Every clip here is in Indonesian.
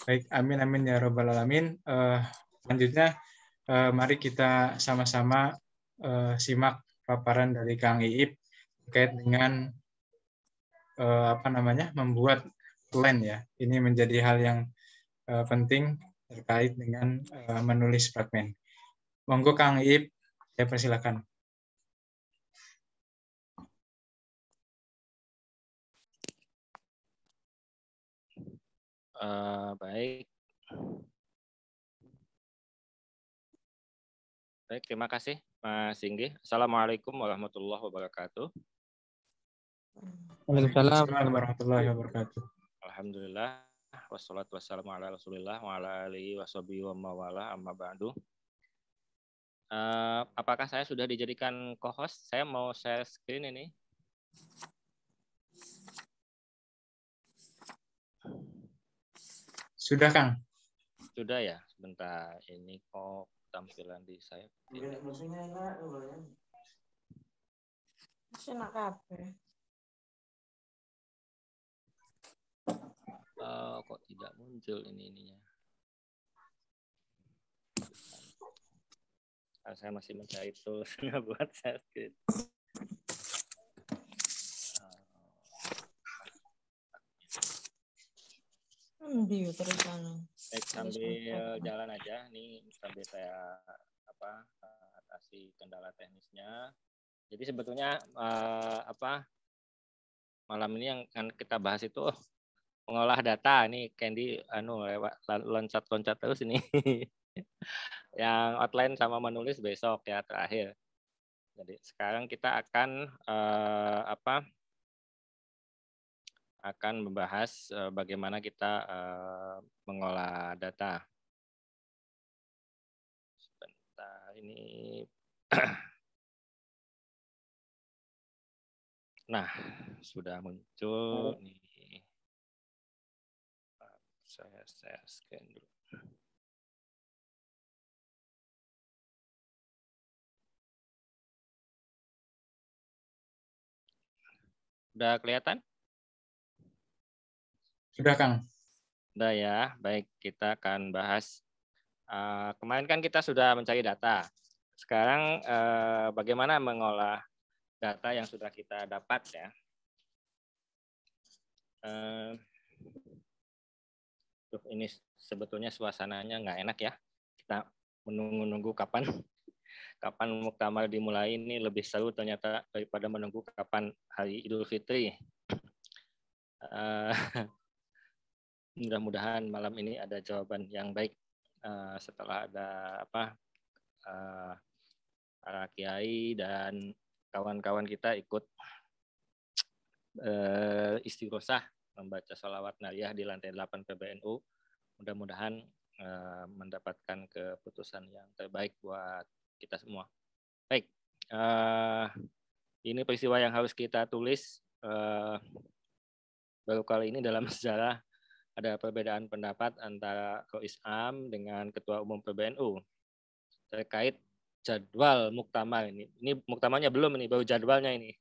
Baik, amin amin ya robbal alamin. Selanjutnya mari kita sama-sama simak paparan dari Kang Iip terkait dengan membuat plan ya. Ini menjadi hal yang penting terkait dengan menulis fragmen. Monggo Kang Iip, saya persilakan. Baik. Baik, terima kasih Mas Singgi. Assalamualaikum warahmatullahi wabarakatuh. Waalaikumsalam warahmatullahi wabarakatuh. Alhamdulillah, wassalatu wassalamu ala Rasulillah wa ala alihi washabihi wa mawala amma ba'du. Apakah saya sudah dijadikan co-host? Saya mau share screen ini. Sudah, Kang? Sudah ya, sebentar. Ini kok tampilan di saya. Kok tidak muncul ininya. Saya masih mencari toolsnya buat share screen. Baik, sambil jalan aja nih, sambil saya atasi kendala teknisnya. Jadi sebetulnya malam ini yang akan kita bahas itu mengolah data. Nih Candy lewat loncat-loncat terus ini. Yang outline sama menulis besok ya terakhir. Jadi sekarang kita akan akan membahas bagaimana kita mengolah data. Sebentar ini. Nah, sudah muncul nih. Saya scan dulu. Udah kelihatan? Sudah, Kang. Udah ya, baik, kita akan bahas. Kemarin kan kita sudah mencari data. Sekarang bagaimana mengolah data yang sudah kita dapat ya. Ini sebetulnya suasananya nggak enak ya. Kita menunggu kapan muktamar dimulai. Ini lebih seru ternyata daripada menunggu kapan hari Idul Fitri. Mudah-mudahan malam ini ada jawaban yang baik setelah ada para kiai dan kawan-kawan kita ikut istighosah membaca sholawat nariyah di lantai 8 PBNU. Mudah-mudahan mendapatkan keputusan yang terbaik buat kita semua. Baik, ini peristiwa yang harus kita tulis. Baru kali ini dalam sejarah ada perbedaan pendapat antara Rois Am dengan Ketua Umum PBNU terkait jadwal muktamar ini. Ini muktamarnya belum, ini baru jadwalnya ini.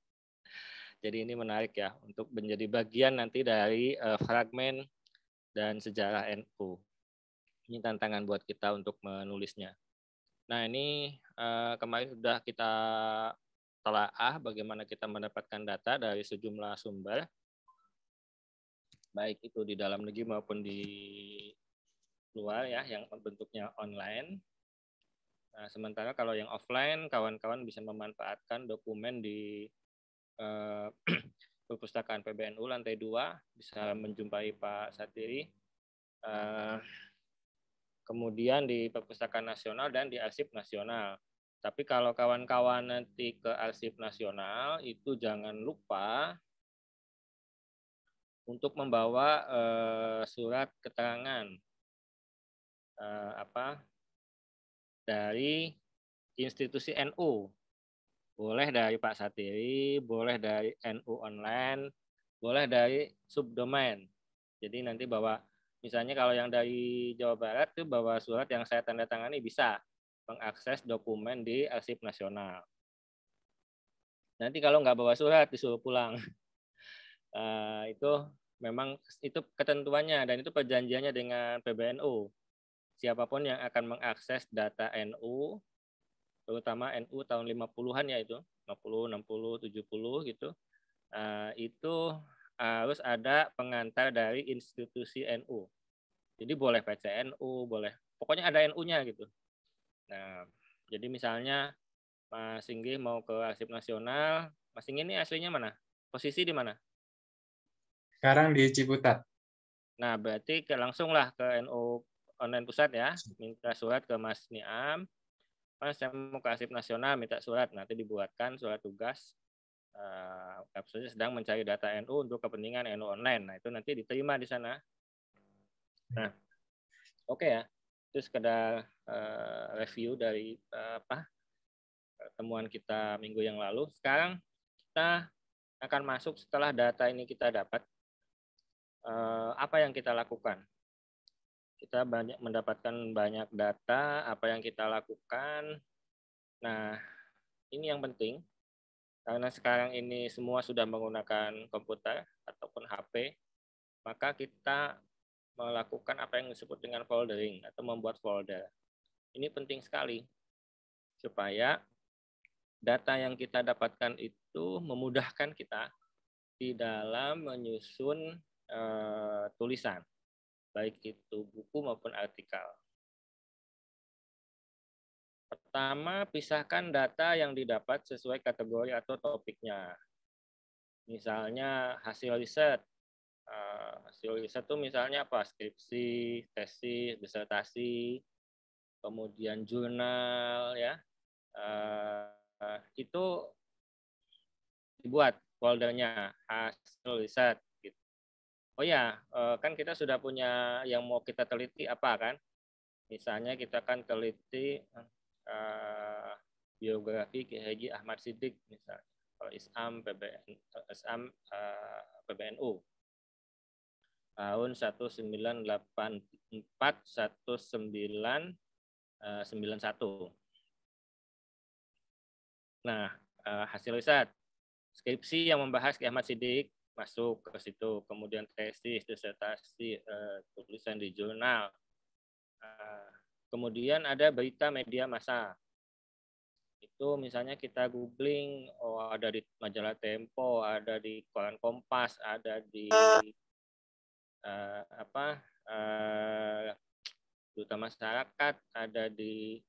Jadi ini menarik ya untuk menjadi bagian nanti dari fragmen dan sejarah NU. Ini tantangan buat kita untuk menulisnya. Nah ini kemarin sudah kita telaah bagaimana kita mendapatkan data dari sejumlah sumber. Baik itu di dalam negeri maupun di luar ya, yang bentuknya online. Nah, sementara kalau yang offline, kawan-kawan bisa memanfaatkan dokumen di perpustakaan PBNU lantai 2, bisa menjumpai Pak Satiri. Kemudian di Perpustakaan Nasional dan di Arsip Nasional. Tapi kalau kawan-kawan nanti ke Arsip Nasional, itu jangan lupa untuk membawa surat keterangan dari institusi NU. Boleh dari Pak Satiri, boleh dari NU Online, boleh dari subdomain. Jadi nanti bawa, misalnya kalau yang dari Jawa Barat itu bawa surat yang saya tanda tangani, bisa mengakses dokumen di Arsip Nasional. Nanti kalau nggak bawa surat disuruh pulang. Itu memang itu ketentuannya dan itu perjanjiannya dengan PBNU. Siapapun yang akan mengakses data NU, terutama NU tahun 50-an ya itu, 50, 60, 70 gitu, itu harus ada pengantar dari institusi NU. Jadi boleh PCNU, boleh, pokoknya ada NU-nya gitu. Nah, jadi misalnya Mas Singgi mau ke Arsip Nasional, Mas Singgi ini aslinya mana? Posisi di mana? Sekarang di Ciputat. Nah, berarti langsunglah ke NU Online Pusat ya, minta surat ke Mas Niam. Mas, saya mau ke Arsip Nasional, minta surat. Nanti dibuatkan surat tugas. Kapsusnya sedang mencari data NU untuk kepentingan NU Online. Nah, itu nanti diterima di sana. Nah, oke ya. Itu sekedar review dari temuan kita minggu yang lalu. Sekarang kita akan masuk setelah data ini kita dapat. Apa yang kita lakukan? Kita mendapatkan banyak data, apa yang kita lakukan. Nah, ini yang penting. Karena sekarang ini semua sudah menggunakan komputer ataupun HP, maka kita melakukan apa yang disebut dengan foldering atau membuat folder. Ini penting sekali supaya data yang kita dapatkan itu memudahkan kita di dalam menyusun tulisan, baik itu buku maupun artikel. Pertama, pisahkan data yang didapat sesuai kategori atau topiknya. Misalnya hasil riset. Hasil riset itu misalnya apa? Skripsi, tesis, disertasi, kemudian jurnal, ya. Itu dibuat foldernya hasil riset. Gitu. Oh ya, kan kita sudah punya yang mau kita teliti apa kan? Misalnya kita kan teliti biografi Kiai Haji Ahmad Siddiq misalnya, kalau ISAM PBNU tahun 1984-1991. Nah, hasil riset skripsi yang membahas Kiai Ahmad Siddiq masuk ke situ, kemudian tesis, disertasi, tulisan di jurnal. Kemudian ada berita media massa. Itu misalnya kita googling, oh ada di majalah Tempo, ada di koran Kompas, ada di Duta Masyarakat, ada di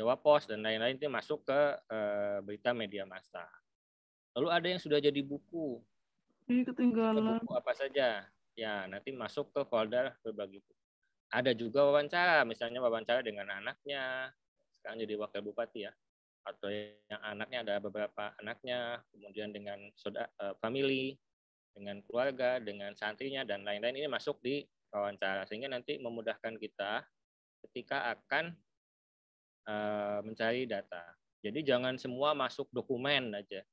Jawa Pos dan lain-lain, itu masuk ke berita media massa. Lalu ada yang sudah jadi buku. Ini ketinggalan. Buku apa saja? Ya, nanti masuk ke folder berbagi buku. Ada juga wawancara, misalnya wawancara dengan anaknya, sekarang jadi wakil bupati ya, atau yang anaknya ada beberapa anaknya, kemudian dengan family, dengan keluarga, dengan santrinya, dan lain-lain, ini masuk di wawancara, sehingga nanti memudahkan kita ketika akan mencari data. Jadi jangan semua masuk dokumen aja.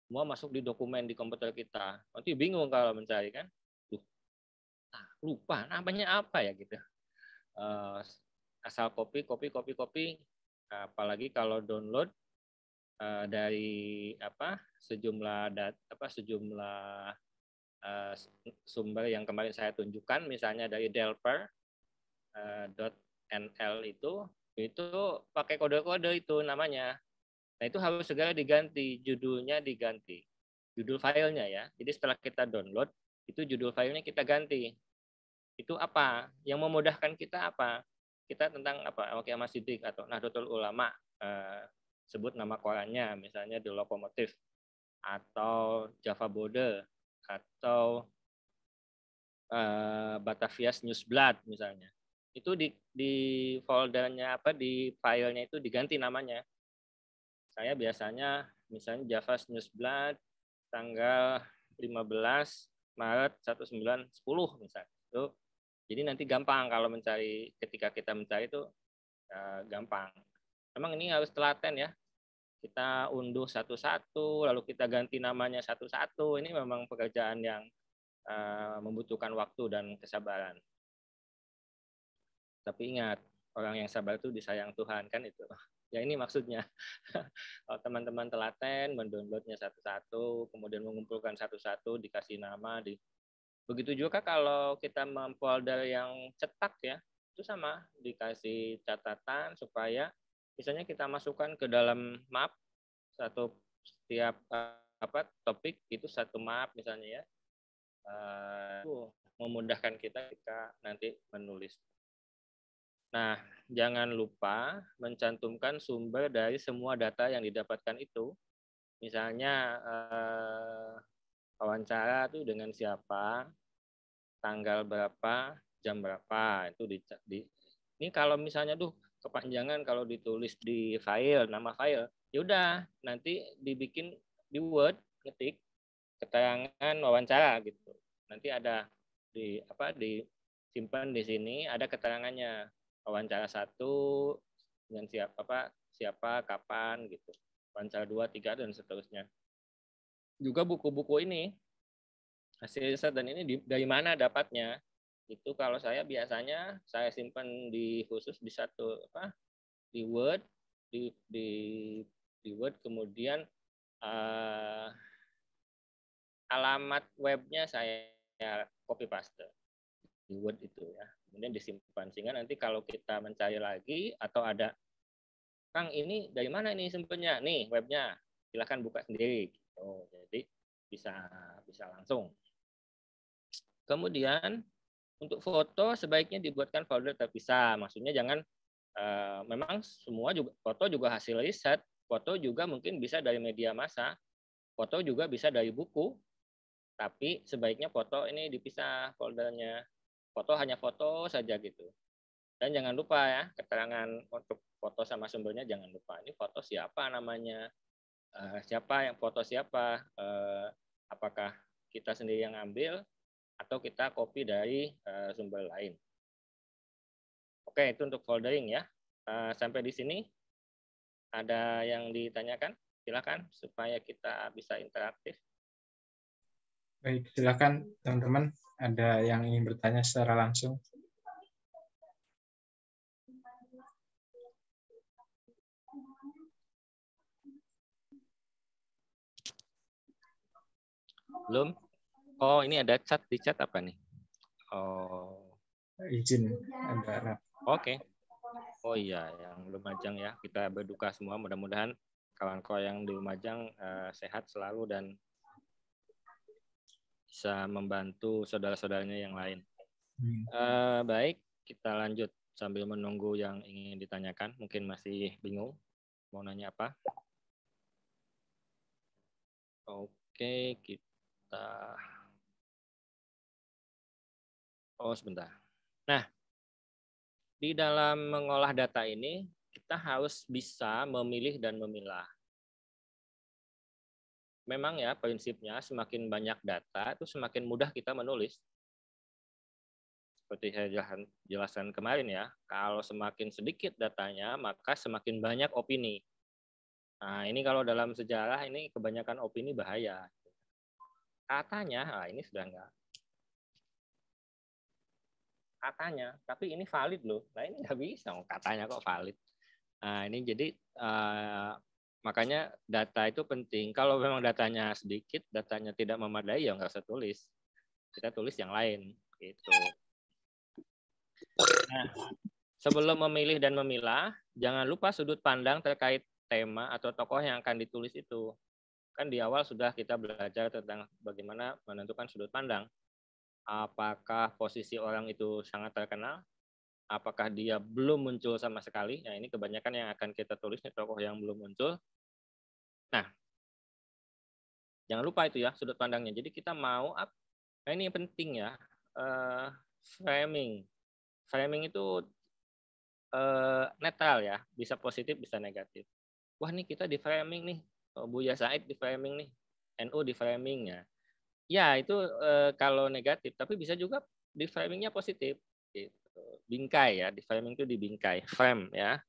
Semua masuk di dokumen di komputer kita. Nanti bingung kalau mencari kan. Lupa namanya apa ya gitu. Asal copy. Apalagi kalau download dari sejumlah sumber yang kemarin saya tunjukkan, misalnya dari delper.nl itu pakai kode-kode itu namanya. Nah, itu harus segera diganti, judulnya diganti. Judul filenya ya. Jadi setelah kita download, itu judul filenya kita ganti. Itu apa? Yang memudahkan kita apa? Kita tentang apa? Kiai Ahmad Siddiq atau Nahdlatul Ulama, sebut nama korannya, misalnya The Lokomotif, atau Java Bode, atau Batavias Newsblad misalnya. Itu di foldernya di filenya itu diganti namanya. Saya biasanya misalnya Java Newsblad tanggal 15 Maret 1910 misalnya. Itu jadi nanti gampang kalau mencari, ketika kita mencari itu gampang. Memang ini harus telaten ya. Kita unduh satu-satu, lalu kita ganti namanya satu-satu. Ini memang pekerjaan yang membutuhkan waktu dan kesabaran. Tapi ingat, orang yang sabar itu disayang Tuhan kan itu. Ya ini maksudnya. Kalau teman-teman telaten, mendownloadnya satu-satu, kemudian mengumpulkan satu-satu, dikasih nama. Begitu juga kalau kita memfolder yang cetak ya, itu sama, dikasih catatan supaya misalnya kita masukkan ke dalam map setiap topik itu satu map misalnya ya. Itu memudahkan kita ketika nanti menulis. Nah, jangan lupa mencantumkan sumber dari semua data yang didapatkan itu. Misalnya wawancara itu dengan siapa, tanggal berapa, jam berapa, itu ini kalau misalnya kepanjangan kalau ditulis di file, nama file, ya udah nanti dibikin di Word, ketik keterangan wawancara gitu. Nanti ada disimpan di sini ada keterangannya. Wawancara 1 dengan siapa, kapan gitu. Wawancara 2, 3 dan seterusnya. Juga buku-buku ini hasil riset dan ini dari mana dapatnya? Itu kalau saya biasanya saya simpan khusus di di Word, di Word, kemudian alamat webnya saya copy paste di Word itu ya. Kemudian disimpan sehingga nanti kalau kita mencari lagi atau ada, Kang ini dari mana ini simpennya? Nih webnya, silahkan buka sendiri. Gitu. Jadi bisa langsung. Kemudian untuk foto sebaiknya dibuatkan folder terpisah. Maksudnya jangan memang semua juga foto juga hasil riset. Foto juga mungkin bisa dari media massa. Foto juga bisa dari buku. Tapi sebaiknya foto ini dipisah foldernya. Foto hanya foto saja gitu. Dan jangan lupa ya, keterangan untuk foto sama sumbernya jangan lupa. Ini foto siapa namanya, siapa yang foto siapa, apakah kita sendiri yang ambil atau kita copy dari sumber lain. Oke, itu untuk foldering ya. Sampai di sini ada yang ditanyakan? Silakan supaya kita bisa interaktif. Baik, silakan teman-teman. Ada yang ingin bertanya secara langsung? Belum? Oh, ini ada chat. Di chat apa nih? Oh. Izin. Ada. Oke. Oh iya, yang Lumajang ya. Kita berduka semua. Mudah-mudahan kawan-kawan yang di Lumajang sehat selalu dan bisa membantu saudara-saudaranya yang lain. Baik, kita lanjut sambil menunggu yang ingin ditanyakan. Mungkin masih bingung mau nanya apa. Oke, kita... Oh, sebentar. Nah, di dalam mengolah data ini, kita harus bisa memilih dan memilah. Memang ya, prinsipnya semakin banyak data, itu semakin mudah kita menulis. Seperti saya jelaskan kemarin ya, kalau semakin sedikit datanya, maka semakin banyak opini. Nah, ini kalau dalam sejarah, ini kebanyakan opini bahaya. Katanya, ini sudah enggak. Katanya, tapi ini valid loh. Nah, ini nggak bisa, katanya kok valid. Nah, ini jadi makanya data itu penting. Kalau memang datanya sedikit, datanya tidak memadai, ya nggak usah tulis. Kita tulis yang lain. Gitu. Nah, sebelum memilih dan memilah, jangan lupa sudut pandang terkait tema atau tokoh yang akan ditulis itu. Kan di awal sudah kita belajar tentang bagaimana menentukan sudut pandang. Apakah posisi orang itu sangat terkenal? Apakah dia belum muncul sama sekali? Nah, ini kebanyakan yang akan kita tulis nih, tokoh yang belum muncul. Nah, jangan lupa itu ya, sudut pandangnya. Jadi kita mau, nah ini yang penting ya, framing. Framing itu netral ya, bisa positif, bisa negatif. Wah, nih kita di framing nih, Buya Said di framing nih, NU di framingnya. Ya, itu kalau negatif, tapi bisa juga di framingnya positif. Gitu. Bingkai ya, di framing itu dibingkai, frame ya.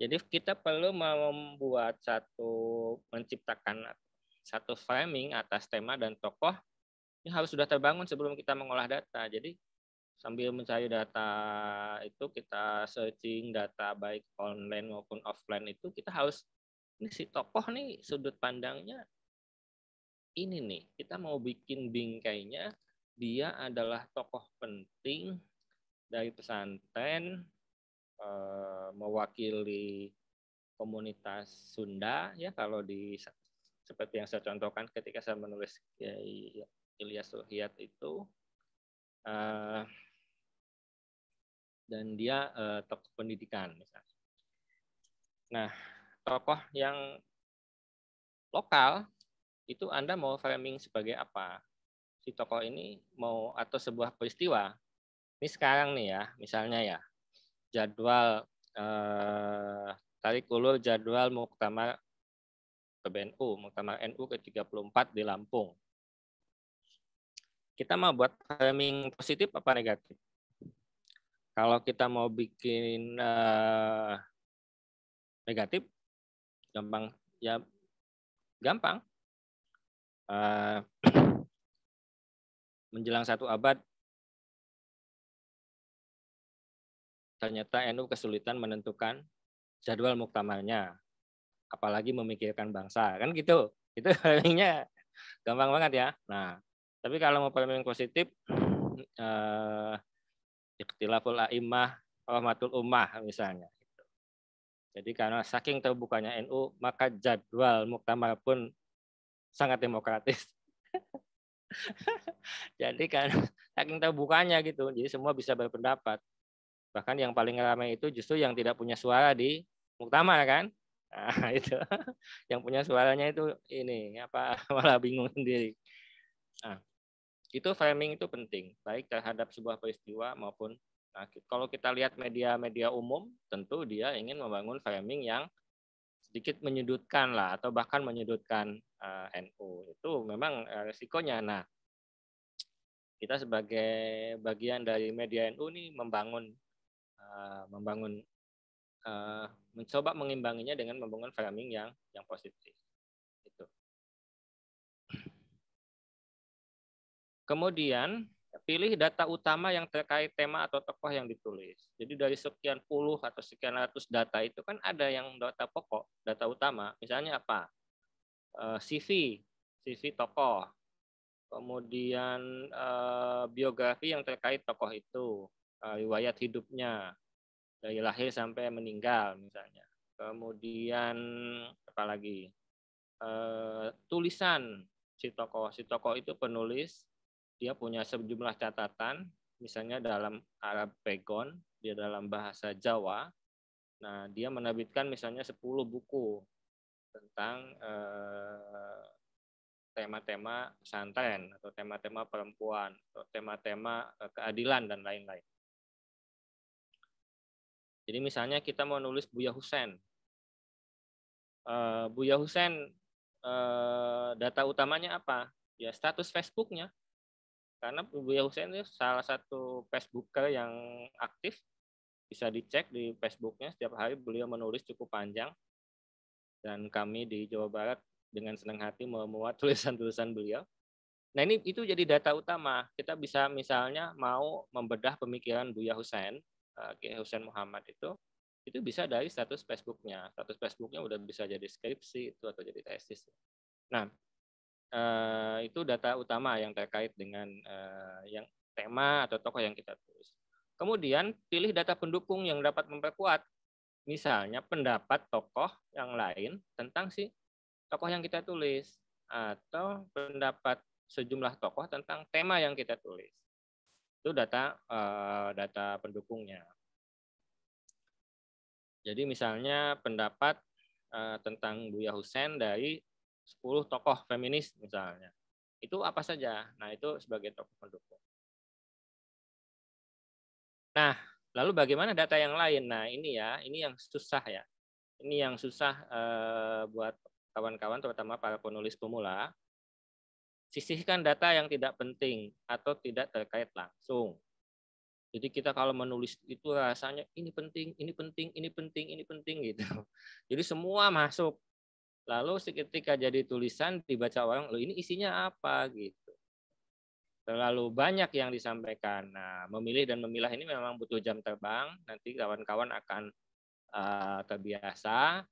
Jadi kita perlu membuat menciptakan satu framing atas tema dan tokoh, ini harus sudah terbangun sebelum kita mengolah data. Jadi sambil mencari data itu kita searching data baik online maupun offline itu kita harus ini si tokoh nih sudut pandangnya ini nih kita mau bikin bingkainya dia adalah tokoh penting dari pesantren mewakili komunitas Sunda ya kalau di seperti yang saya contohkan ketika saya menulis Kiai Ilyas Ruhyat itu dan dia tokoh pendidikan misalnya. Nah, tokoh yang lokal itu Anda mau framing sebagai apa? Si tokoh ini mau atau sebuah peristiwa. Ini sekarang nih ya, misalnya ya, jadwal tarik ulur jadwal Muktamar PBNU, Muktamar NU ke-34 di Lampung. Kita mau buat framing positif apa negatif? Kalau kita mau bikin negatif, gampang. Menjelang 1 abad, ternyata NU kesulitan menentukan jadwal muktamarnya, apalagi memikirkan bangsa, kan gitu. Itu framingnya gampang banget ya. Nah, tapi kalau mau framing positif, ikhtilaful a'immah rahmatul ummah misalnya. Jadi karena saking terbukanya NU, maka jadwal muktamar pun sangat demokratis. Jadi kan saking terbukanya gitu, jadi semua bisa berpendapat. Bahkan yang paling ramai itu justru yang tidak punya suara di muktamar kan. Nah, itu yang punya suaranya itu ini apa malah bingung sendiri. Nah, itu framing itu penting, baik terhadap sebuah peristiwa maupun kalau kita lihat media-media umum, tentu dia ingin membangun framing yang sedikit menyudutkan lah, atau bahkan menyudutkan NU. Itu memang risikonya. Nah, kita sebagai bagian dari media NU ini mencoba mengimbanginya dengan membangun framing yang positif. Itu. Kemudian pilih data utama yang terkait tema atau tokoh yang ditulis. Jadi dari sekian puluh atau sekian ratus data itu kan ada yang data pokok, data utama. Misalnya apa? CV tokoh. Kemudian biografi yang terkait tokoh itu, riwayat hidupnya dari lahir sampai meninggal misalnya. Kemudian apa lagi? Tulisan si tokoh itu penulis, dia punya sejumlah catatan, misalnya dalam Arab Pegon, dia dalam bahasa Jawa. Nah, dia menerbitkan misalnya 10 buku tentang tema-tema pesantren atau tema-tema perempuan atau tema-tema keadilan dan lain-lain. Jadi misalnya kita mau nulis Buya Husain. Buya Husain data utamanya apa? Ya status Facebooknya. Karena Buya Husain itu salah satu Facebooker yang aktif, bisa dicek di Facebooknya, setiap hari beliau menulis cukup panjang, dan kami di Jawa Barat dengan senang hati memuat tulisan-tulisan beliau. Nah ini itu jadi data utama. Kita bisa misalnya mau membedah pemikiran Buya Husain, Kiai Husain Muhammad itu bisa dari status Facebooknya. Status Facebooknya udah bisa jadi skripsi itu atau jadi tesis. Nah, itu data utama yang terkait dengan yang tema atau tokoh yang kita tulis. Kemudian pilih data pendukung yang dapat memperkuat, misalnya pendapat tokoh yang lain tentang si tokoh yang kita tulis, atau pendapat sejumlah tokoh tentang tema yang kita tulis. Itu data pendukungnya. Jadi misalnya pendapat tentang Buya Husain dari 10 tokoh feminis misalnya. Itu apa saja? Nah, itu sebagai tokoh pendukung. Nah, lalu bagaimana data yang lain? Nah, ini yang susah ya. Ini yang susah buat kawan-kawan, terutama para penulis pemula. Sisihkan data yang tidak penting atau tidak terkait langsung. Jadi kita kalau menulis itu rasanya ini penting, ini penting, ini penting, ini penting gitu. Jadi semua masuk. Lalu ketika jadi tulisan dibaca orang, loh ini isinya apa gitu. terlalu banyak yang disampaikan. Nah, memilih dan memilah ini memang butuh jam terbang. Nanti kawan-kawan akan terbiasa.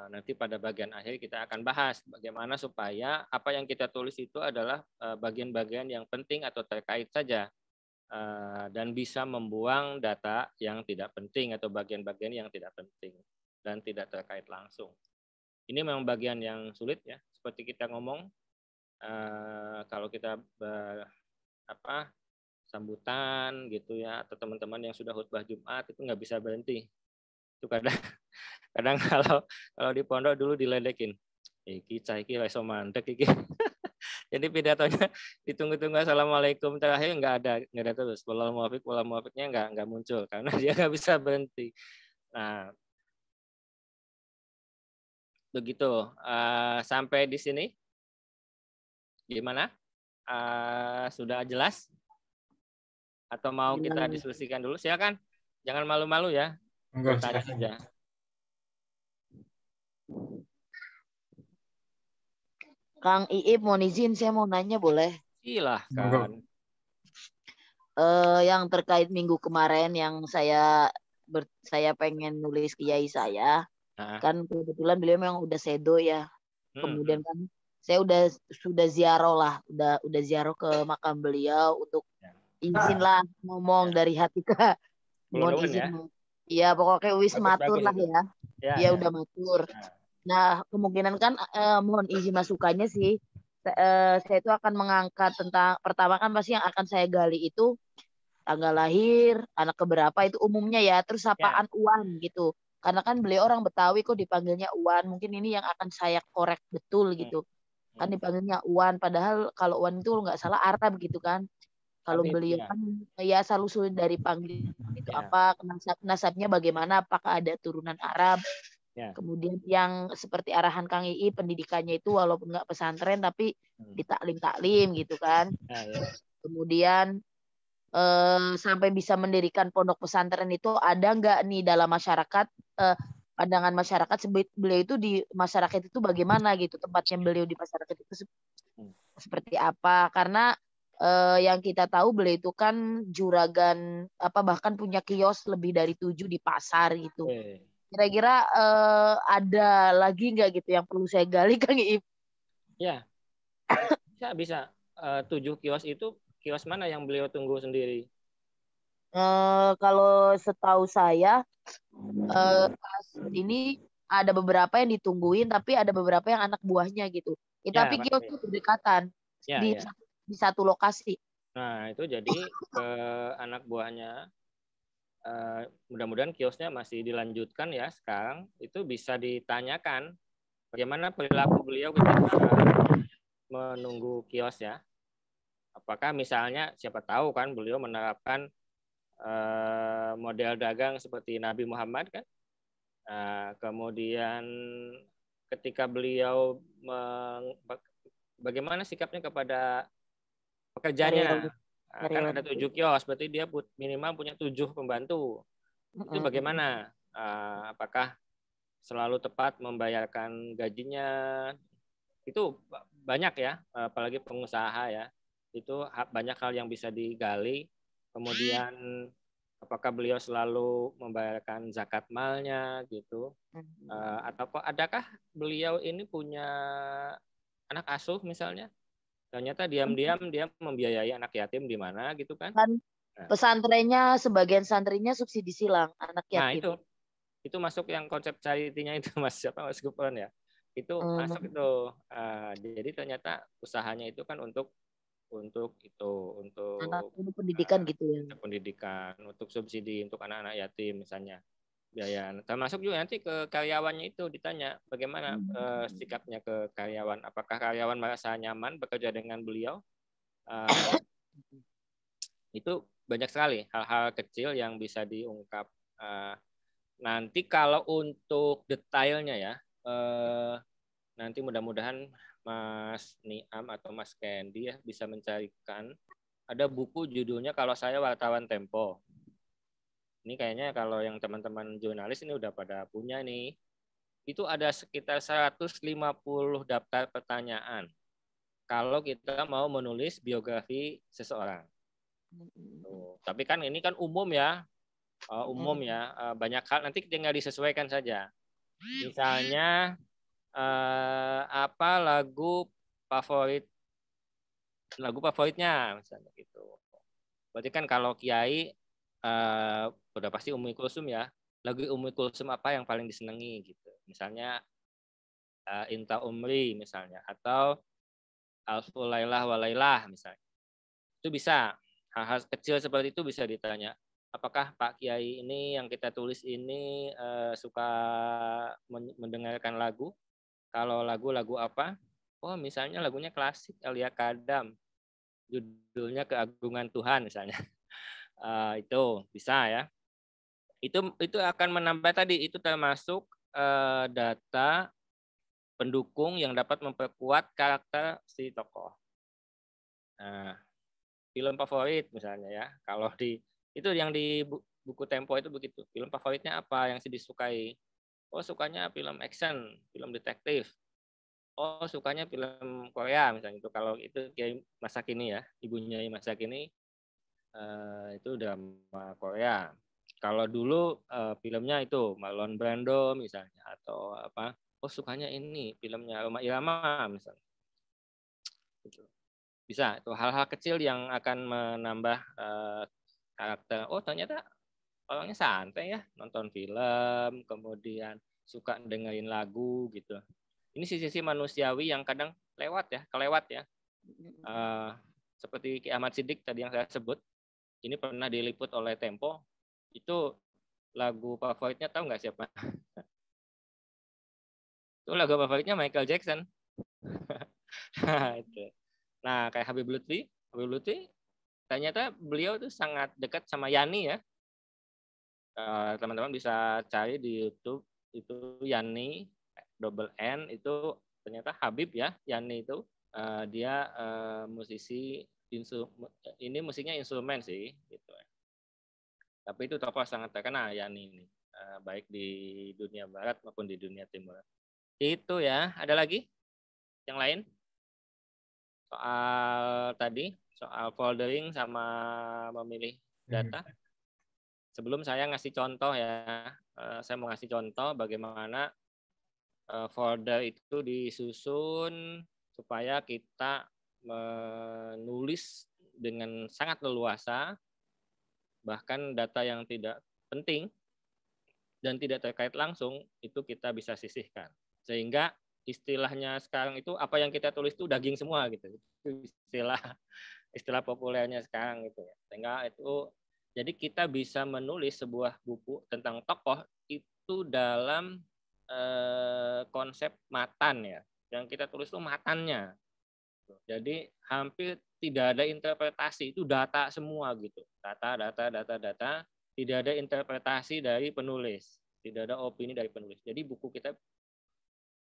Nanti pada bagian akhir kita akan bahas bagaimana supaya apa yang kita tulis itu adalah bagian-bagian yang penting atau terkait saja, dan bisa membuang data yang tidak penting atau bagian-bagian yang tidak penting dan tidak terkait langsung. Ini memang bagian yang sulit ya, seperti kita ngomong, kalau kita sambutan gitu ya, atau teman-teman yang sudah khutbah Jumat itu nggak bisa berhenti. Itu kadang kalau di pondok dulu diledekin, iki cah iki iso mandek iki. Jadi pidatonya ditunggu-tunggu assalamualaikum terakhir nggak ada terus. Wallahu muwaffiqnya nggak muncul karena dia nggak bisa berhenti. Nah, begitu. Sampai di sini gimana? Sudah jelas? Atau mau kita diskusikan dulu? Silakan. Jangan malu-malu ya. Bertanya saja. Kang Iip mohon izin, saya mau nanya boleh? Silahkan. Yang terkait minggu kemarin yang saya pengen nulis kiai saya, kan kebetulan beliau memang udah sedo ya. Kemudian kan saya sudah ziarah lah, udah ziarah ke makam beliau untuk izin lah ngomong dari hati ke mohon izin. Iya pokoknya wis matur lah ya. Ya udah matur. Nah, kemungkinan kan mohon izin masukannya sih, saya itu akan mengangkat tentang, pertama kan pasti yang akan saya gali itu tanggal lahir, anak keberapa itu umumnya ya, terus sapaan Uwan gitu. Karena kan beliau orang Betawi kok dipanggilnya Uwan, mungkin ini yang akan saya korek betul gitu. Kan dipanggilnya Uwan, padahal kalau Uwan itu nggak salah Arab gitu kan. Kalau beliau kan ya selalu sulit dari panggil itu apa, nasabnya bagaimana, apakah ada turunan Arab. Kemudian yang seperti arahan Kang Ii, pendidikannya itu walaupun nggak pesantren tapi ditaklim-taklim gitu kan. Kemudian sampai bisa mendirikan pondok pesantren itu ada nggak nih dalam masyarakat, pandangan masyarakat beliau itu di masyarakat itu bagaimana gitu, tempatnya beliau di masyarakat itu seperti apa, karena yang kita tahu beliau itu kan juragan bahkan punya kios lebih dari 7 di pasar gitu. Kira-kira ada lagi nggak gitu yang perlu saya gali Kang Iip? Ya, bisa. 7 kios itu kios mana yang beliau tunggu sendiri? Kalau setahu saya ini ada beberapa yang ditungguin, tapi ada beberapa yang anak buahnya gitu. Tapi kios itu berdekatan di satu lokasi. Nah itu jadi ke anak buahnya. Mudah-mudahan kiosnya masih dilanjutkan ya sekarang. Itu bisa ditanyakan bagaimana perilaku beliau ketika menunggu kios ya. Apakah misalnya siapa tahu kan beliau menerapkan model dagang seperti Nabi Muhammad kan. Kemudian ketika beliau bagaimana sikapnya kepada pekerjanya. Kan ada 7 kios, berarti dia minimal punya 7 pembantu. Itu bagaimana? Apakah selalu tepat membayarkan gajinya? Itu banyak ya, apalagi pengusaha ya. Itu banyak hal yang bisa digali. Kemudian apakah beliau selalu membayarkan zakat malnya gitu? Atau adakah beliau ini punya anak asuh misalnya? Ternyata diam-diam dia membiayai anak yatim di mana gitu kan? Pesantrennya sebagian santrinya subsidi silang anak yatim. Nah itu masuk yang konsep charity-nya itu Mas Gufron ya. Itu masuk itu. Jadi ternyata usahanya itu kan untuk pendidikan gitu ya. Pendidikan, untuk subsidi untuk anak-anak yatim misalnya. Biaya. Termasuk juga nanti ke karyawannya itu ditanya bagaimana sikapnya ke karyawan. Apakah karyawan merasa nyaman bekerja dengan beliau? Itu banyak sekali hal-hal kecil yang bisa diungkap. Nanti kalau untuk detailnya ya, nanti mudah-mudahan Mas Niam atau Mas Candy ya bisa mencarikan. Ada buku judulnya Kalau Saya Wartawan Tempo. Ini kayaknya kalau yang teman-teman jurnalis ini udah pada punya nih. Itu ada sekitar 150 daftar pertanyaan kalau kita mau menulis biografi seseorang. Tapi kan ini kan umum ya, banyak hal nanti tinggal disesuaikan saja. Misalnya apa lagu favoritnya misalnya gitu. Berarti kan kalau Kiai udah pasti Ummi Kulsum ya. Lagu Ummi Kulsum apa yang paling disenangi gitu. Misalnya Inta Umri misalnya, atau Alful Lailah Walailah misalnya. Itu bisa. Hal-hal kecil seperti itu bisa ditanya. Apakah Pak Kiai ini yang kita tulis ini suka mendengarkan lagu? Kalau lagu apa? Oh, misalnya lagunya klasik Elia Kadam. Judulnya Keagungan Tuhan misalnya. Itu bisa ya. Itu akan menambah tadi, itu termasuk data pendukung yang dapat memperkuat karakter si tokoh. Nah, film favorit misalnya ya. Kalau itu yang di buku Tempo itu begitu. Film favoritnya apa yang disukai? Oh, sukanya film action, film detektif. Oh, sukanya film Korea misalnya itu. Kalau itu kayak masa kini ya, ibunya masa kini itu drama Korea. Kalau dulu filmnya itu Marlon Brando misalnya, atau apa? Oh, sukanya ini filmnya Rhoma Irama misalnya. Gitu. Bisa, itu hal-hal kecil yang akan menambah karakter. Oh, ternyata orangnya santai ya, nonton film, kemudian suka dengerin lagu gitu. Ini sisi manusiawi yang kadang kelewat ya. Seperti Ki Ahmad Siddiq tadi yang saya sebut, ini pernah diliput oleh Tempo. Itu lagu favoritnya tahu nggak siapa? Itu lagu favoritnya Michael Jackson. Nah, kayak Habib Lutfi ternyata beliau tuh sangat dekat sama Yani ya. Teman-teman bisa cari di YouTube itu Yani double N, itu ternyata Habib ya. Yani itu dia musisi ini musiknya instrumen sih gitu. Tapi itu tokoh sangat terkenal Yani ini, baik di dunia barat maupun di dunia timur. Itu ya. Ada lagi yang lain? Soal foldering sama memilih data. Sebelum saya ngasih contoh ya, saya mau ngasih contoh bagaimana folder itu disusun supaya kita menulis dengan sangat leluasa, bahkan data yang tidak penting dan tidak terkait langsung itu kita bisa sisihkan. Sehingga istilahnya sekarang itu apa yang kita tulis itu daging semua gitu. Itu istilah populernya sekarang gitu ya. Sehingga itu jadi kita bisa menulis sebuah buku tentang tokoh itu dalam konsep matan ya. Yang kita tulis itu matannya. Jadi hampir tidak ada interpretasi, itu data semua gitu. Data. Tidak ada interpretasi dari penulis, tidak ada opini dari penulis. Jadi buku kita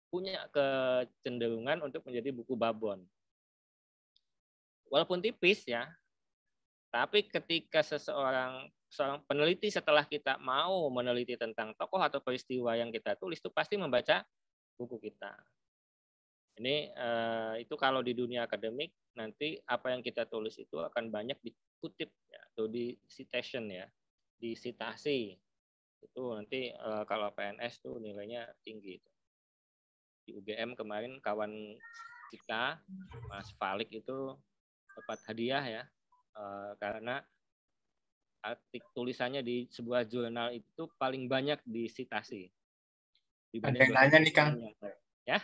punya kecenderungan untuk menjadi buku babon. Walaupun tipis ya, tapi ketika seorang peneliti setelah kita mau meneliti tentang tokoh atau peristiwa yang kita tulis itu pasti membaca buku kita. Ini itu kalau di dunia akademik nanti apa yang kita tulis itu akan banyak dikutip ya, atau di citation ya, di citasi. Itu nanti kalau PNS tuh nilainya tinggi. Di UGM kemarin kawan kita Mas Falik itu dapat hadiah ya karena artikel tulisannya di sebuah jurnal itu paling banyak disitasi. Ada yang nanya nih Kang. Ya?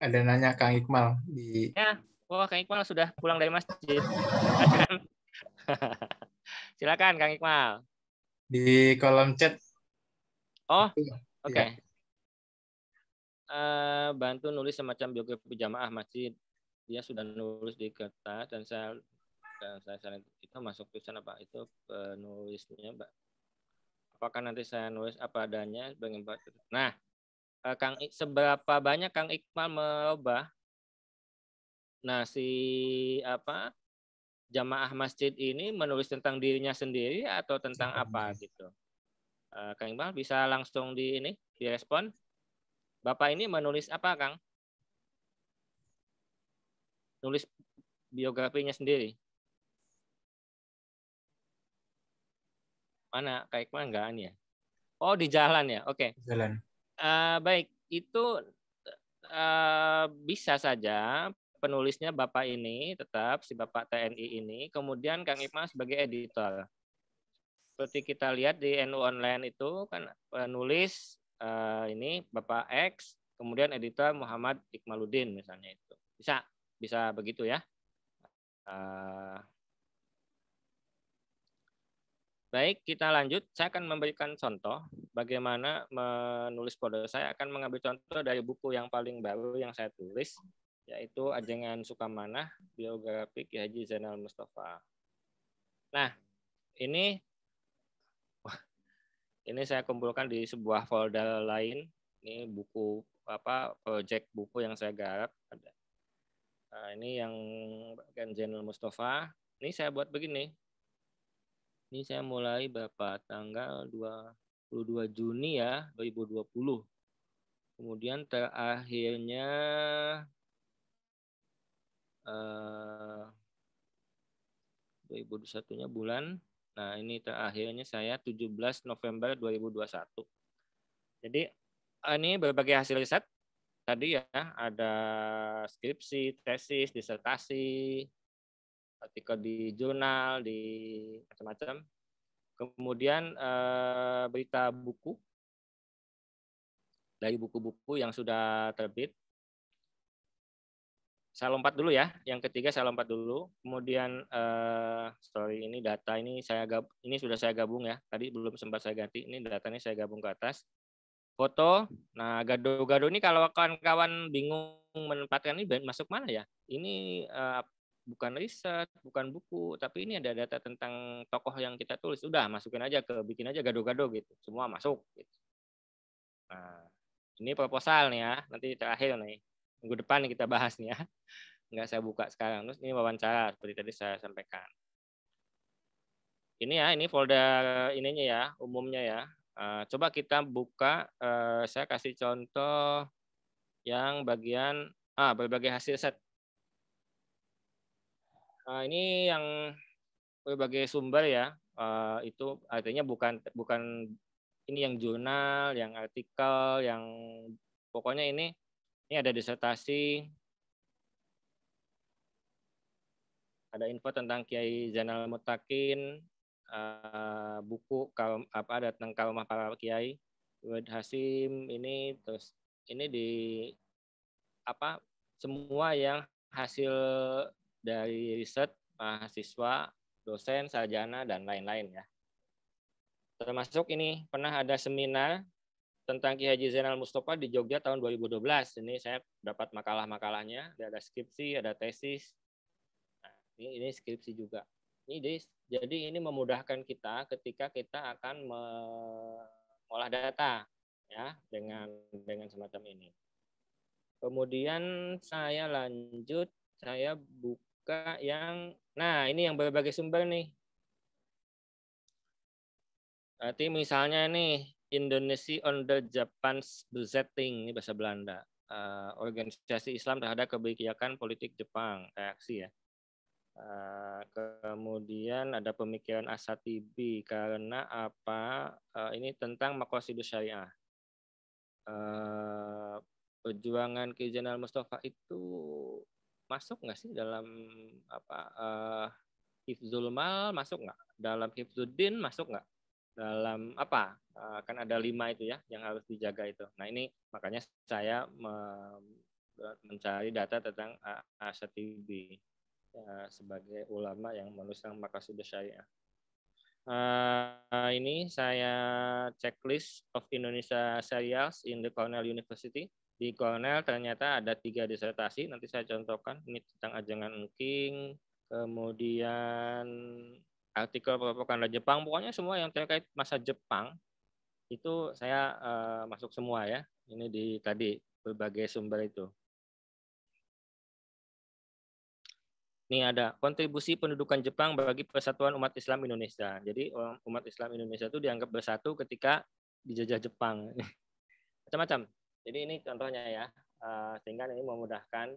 Ada nanya Kang Iqmal di. Ya, Kang Iqmal sudah pulang dari masjid. Silakan Kang Iqmal. Di kolom chat. Oh, oke. Okay. Ya. Bantu nulis semacam biografi jamaah masjid. Dia sudah nulis di kertas dan saya itu masuk tulisan apa itu penulisnya, Mbak. Apakah nanti saya nulis apa adanya sebagai. Nah, Kang, seberapa banyak Kang Iqmal merubah? Nah, jamaah masjid ini menulis tentang dirinya sendiri atau tentang apa gitu? Kang Iqmal bisa langsung direspon. Bapak ini menulis apa, Kang? nulis biografinya sendiri. Mana Kak Iqbal enggak ya? Oh, di jalan ya. Oke. Jalan. Baik, itu bisa saja penulisnya Bapak ini tetap si Bapak TNI ini, kemudian Kang Iqbal sebagai editor. Seperti kita lihat di NU Online itu kan penulis ini Bapak X, kemudian editor Muhammad Iqmaluddin misalnya itu. Bisa begitu ya. Baik, kita lanjut. Saya akan memberikan contoh bagaimana menulis kode. Saya akan mengambil contoh dari buku yang paling baru yang saya tulis, yaitu Ajengan Sukamanah, Biografi Ki Haji Zainal Mustafa. Nah, ini saya kumpulkan di sebuah folder lain. Ini buku project buku yang saya garap. Nah, ini yang bagian Zainal Mustafa. Ini saya buat begini. Ini saya mulai tanggal 22 Juni ya, 2020. Kemudian terakhirnya 2021-nya bulan. Nah, ini terakhirnya saya 17 November 2021. Jadi ini berbagai hasil riset. Tadi ya, ada skripsi, tesis, disertasi, artikel di jurnal, di macam-macam. Kemudian berita buku dari buku-buku yang sudah terbit. Saya lompat dulu ya. Yang ketiga saya lompat dulu. Kemudian ini data ini sudah saya gabung ya. Tadi belum sempat saya ganti. Ini datanya saya gabung ke atas. Foto. Nah, gado-gado ini kalau kawan-kawan bingung menempatkan ini masuk mana ya? Ini bukan riset, bukan buku, tapi ini ada data tentang tokoh yang kita tulis. Udah, masukin aja bikin aja gado-gado gitu. Semua masuk gitu. Nah, ini proposal nih ya. Nanti terakhir nih. Minggu depan nih kita bahas nih ya. Nggak saya buka sekarang. Terus ini wawancara seperti tadi saya sampaikan. Ini ya, ini folder ininya ya, umumnya ya. Coba kita buka, saya kasih contoh yang bagian berbagai hasil set. Ini yang berbagai sumber ya, itu artinya bukan ini yang jurnal, yang artikel, yang pokoknya ini ada disertasi, ada info tentang Kiai Zainal Mutakin, buku ada tentang Karomah para Kiai, Wed Hasim ini, terus ini di semua yang hasil dari riset mahasiswa, dosen, sarjana, dan lain-lain ya. Termasuk ini pernah ada seminar tentang Ki Haji Zainal Mustafa di Jogja tahun 2012. Ini saya dapat makalah-makalahnya, ada skripsi, ada tesis. Nah, ini skripsi juga. Jadi ini memudahkan kita ketika kita akan mengolah data ya dengan semacam ini. Kemudian saya lanjut, saya buka yang, ini yang berbagai sumber nih. Berarti misalnya nih, Indonesia under Japan's Besetting, ini bahasa Belanda. Organisasi Islam terhadap kebijakan politik Jepang, reaksi ya. Kemudian ada pemikiran Asatibi, karena apa? Ini tentang Maqasidus Syariah. Perjuangan Ki Zainal Mustafa itu masuk nggak sih dalam Hifzul Mal, masuk nggak? Dalam Hifzuddin masuk nggak? Dalam kan ada 5 itu ya yang harus dijaga itu. Nah, ini makanya saya mencari data tentang Asatibi sebagai ulama yang menuliskan Maqasidus Syariah. Ini saya checklist of Indonesia serials in the Cornell University. Di Cornell ternyata ada 3 disertasi, nanti saya contohkan. Ini tentang Ajengan Engking, kemudian artikel propaganda Jepang, pokoknya semua yang terkait masa Jepang itu saya masuk semua ya. Ini di tadi berbagai sumber itu. Ini ada kontribusi pendudukan Jepang bagi persatuan umat Islam Indonesia. Jadi umat Islam Indonesia itu dianggap bersatu ketika dijajah Jepang. Macam-macam. Jadi ini contohnya ya, sehingga ini memudahkan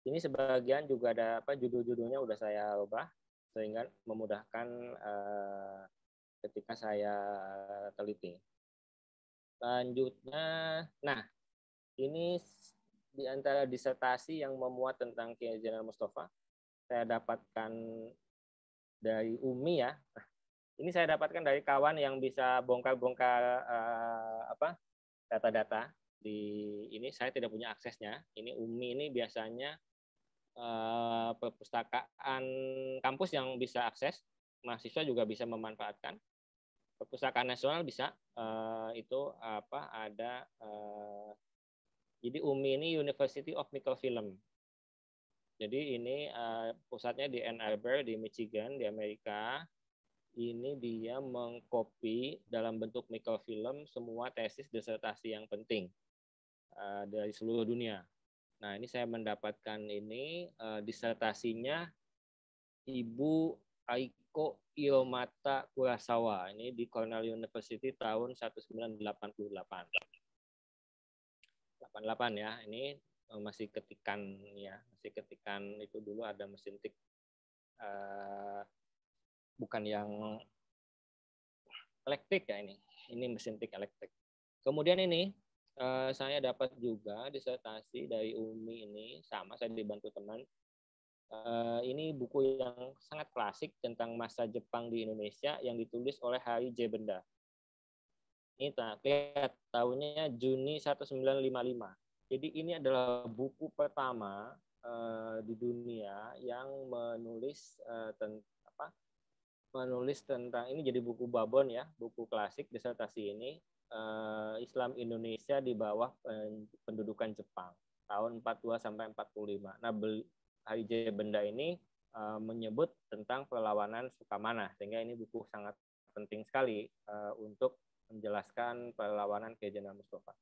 Ini sebagian juga ada judul-judulnya udah saya ubah sehingga memudahkan ketika saya teliti. Selanjutnya, nah ini di antara disertasi yang memuat tentang Kiai Zainal Mustafa, saya dapatkan dari UMI ya. Ini saya dapatkan dari kawan yang bisa bongkar-bongkar data-data di ini. Saya tidak punya aksesnya. Ini UMI ini biasanya perpustakaan kampus yang bisa akses, mahasiswa juga bisa memanfaatkan. Perpustakaan nasional bisa jadi UMI ini University of Microfilm. Jadi ini pusatnya di Ann Arbor di Michigan di Amerika. Ini dia mengcopy dalam bentuk mikrofilm semua tesis disertasi yang penting dari seluruh dunia. Nah, ini saya mendapatkan ini disertasinya Ibu Aiko Iomata Kurosawa. Ini di Cornell University tahun 1988. 88 ya. Ini masih ketikan ya, masih ketikan itu dulu ada mesin tik bukan yang elektrik ya ini. Ini mesin tik elektrik. Kemudian ini saya dapat juga disertasi dari UMI ini, sama saya dibantu teman. Ini buku yang sangat klasik tentang masa Jepang di Indonesia yang ditulis oleh Hari J. Benda. Ini lihat tahunnya Juni 1955. Jadi ini adalah buku pertama di dunia yang menulis tentang ini, jadi buku babon ya, buku klasik disertasi ini. Islam Indonesia di bawah pendudukan Jepang tahun 42 sampai 45. Nah, Hari J. Benda ini menyebut tentang perlawanan Sukamana, sehingga ini buku sangat penting sekali untuk menjelaskan perlawanan Kiai Zainal Mustafa.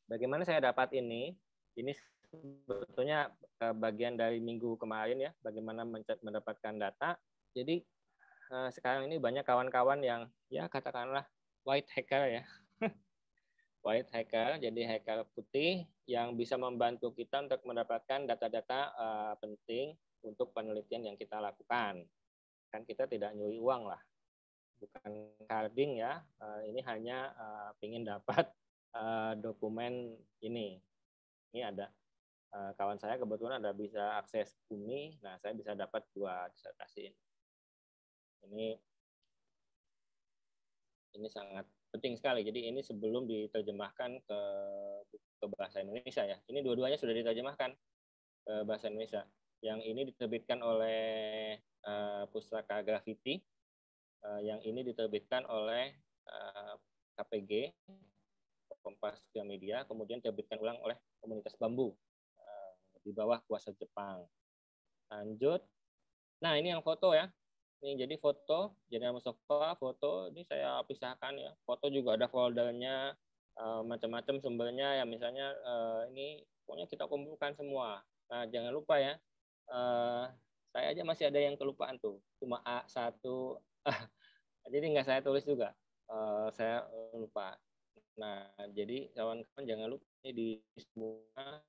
Bagaimana saya dapat ini? Ini sebetulnya bagian dari minggu kemarin ya, bagaimana mendapatkan data. Jadi sekarang ini banyak kawan-kawan yang ya katakanlah white hacker ya. White hacker, jadi hacker putih yang bisa membantu kita untuk mendapatkan data-data penting untuk penelitian yang kita lakukan. Kan kita tidak nyuri uang lah, bukan carding ya. Ini hanya ingin dapat dokumen ini. Ini ada kawan saya kebetulan ada bisa akses UMI, nah saya bisa dapat 2 disertasi ini. Ini sangat penting sekali. Jadi ini sebelum diterjemahkan ke bahasa Indonesia ya. Ini dua-duanya sudah diterjemahkan ke bahasa Indonesia. Yang ini diterbitkan oleh Pustaka Graffiti. Yang ini diterbitkan oleh KPG, Kompas Gramedia, kemudian diterbitkan ulang oleh Komunitas Bambu di bawah kuasa Jepang. Lanjut. Nah, ini yang foto ya. Ini jadi foto, Zainal Mustafa foto, ini saya pisahkan ya. Foto juga ada foldernya, macam-macam sumbernya ya, misalnya ini pokoknya kita kumpulkan semua. Nah, jangan lupa ya, saya aja masih ada yang kelupaan tuh, cuma A1, jadi nggak saya tulis juga, saya lupa. Nah, jadi kawan-kawan jangan lupa ini di semua